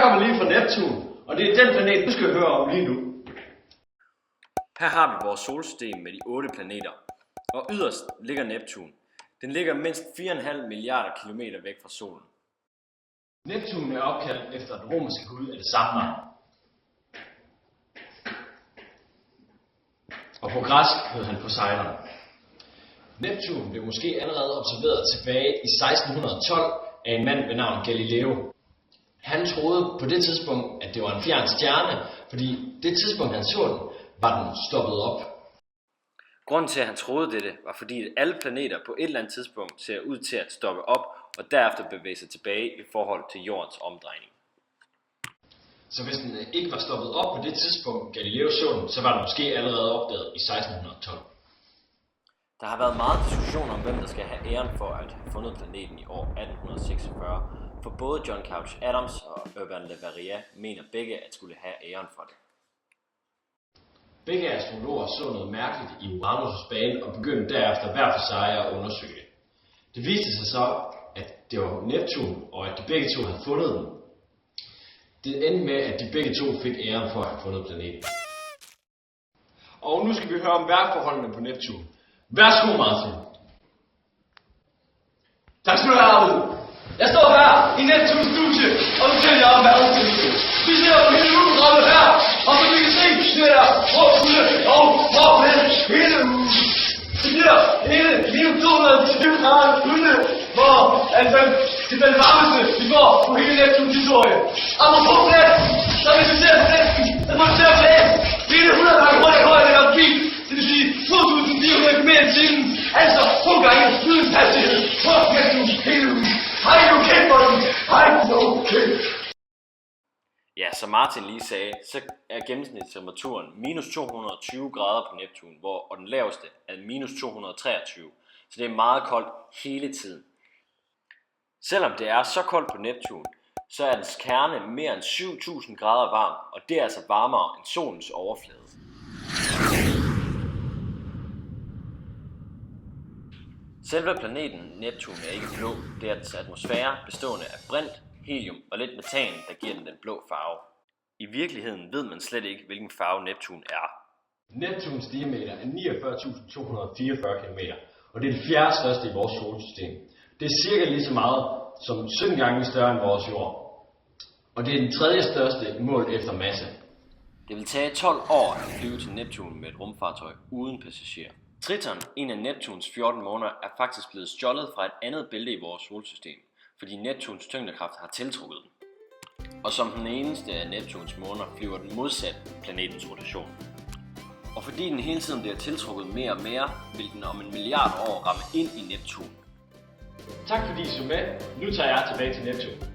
Jeg kommer lige fra Neptun, og det er den planet, du skal høre om lige nu. Her har vi vores solsystem med de 8 planeter, og yderst ligger Neptun. Den ligger mindst 4,5 milliarder kilometer væk fra solen. Neptun er opkaldt efter den romerske gud af det samme navn. Og på græsk hed han Poseidon. Neptun blev måske allerede observeret tilbage i 1612 af en mand ved navn Galileo. Han troede på det tidspunkt, at det var en fjern stjerne, fordi det tidspunkt han så den, var den stoppet op. Grunden til at han troede dette var fordi at alle planeter på et eller andet tidspunkt ser ud til at stoppe op og derefter bevæge sig tilbage i forhold til jordens omdrejning. Så hvis den ikke var stoppet op på det tidspunkt Galileo så den, så var den måske allerede opdaget i 1612. Der har været meget diskussion om, hvem der skal have æren for at have fundet planeten i år 1846, for både John Couch Adams og Urban Le Verrier mener begge at skulle have æren for det. Begge astrologer så noget mærkeligt i Uranus' bane og begyndte derefter hver for sig at undersøge det. Det viste sig så, at det var Neptun, og at de begge to havde fundet den. Det endte med, at de begge to fik æren for at have fundet planeten. Og nu skal vi høre om vejrforholdene på Neptun. Værsgo, Martin. Tak skal du have, Arvid. Jeg står her i Neptuns studie, og nu fortæller jeg om vejrudsigten. Vi ser på hele udenrammet her, og som vi kan se, så er der råkulde og råbænd hele ugen. Det bliver hele minus 220 grader kulde, hvor altså det er den varmeste, vi får på hele Neptuns historie. Apropos det, så hvis vi ser på næsten, så må vi se på det. Hele 100 gange rundt i højde og bil, det vil sige 2.400 km i timen. Altså 2 gange lydens hastighed på Neptun hele ugen. Hej du kendt for den, hej du kendt. Ja, som Martin lige sagde, så er gennemsnitstemperaturen minus 220 grader på Neptun, og den laveste er minus 223. Så det er meget koldt hele tiden. Selvom det er så koldt på Neptun, så er dens kerne mere end 7.000 grader varm, og det er altså varmere end solens overflade. Selve planeten Neptun er ikke blå, det er dens atmosfære bestående af brint, helium og lidt metan, der giver den blå farve. I virkeligheden ved man slet ikke, hvilken farve Neptun er. Neptuns diameter er 49.244 km, og det er det fjerde største i vores solsystem. Det er cirka lige så meget som 17 gange større end vores jord. Og det er den tredje største målt efter masse. Det vil tage 12 år at flyve til Neptun med et rumfartøj uden passagerer. Triton, en af Neptuns 14 måner, er faktisk blevet stjålet fra et andet bælte i vores solsystem, fordi Neptuns tyngdekraft har tiltrukket den. Og som den eneste af Neptuns måner flyver den modsat planetens rotation. Og fordi den hele tiden bliver tiltrukket mere og mere, vil den om 1 milliard år ramme ind i Neptun. Tak fordi I så med. Nu tager jeg tilbage til Neptun.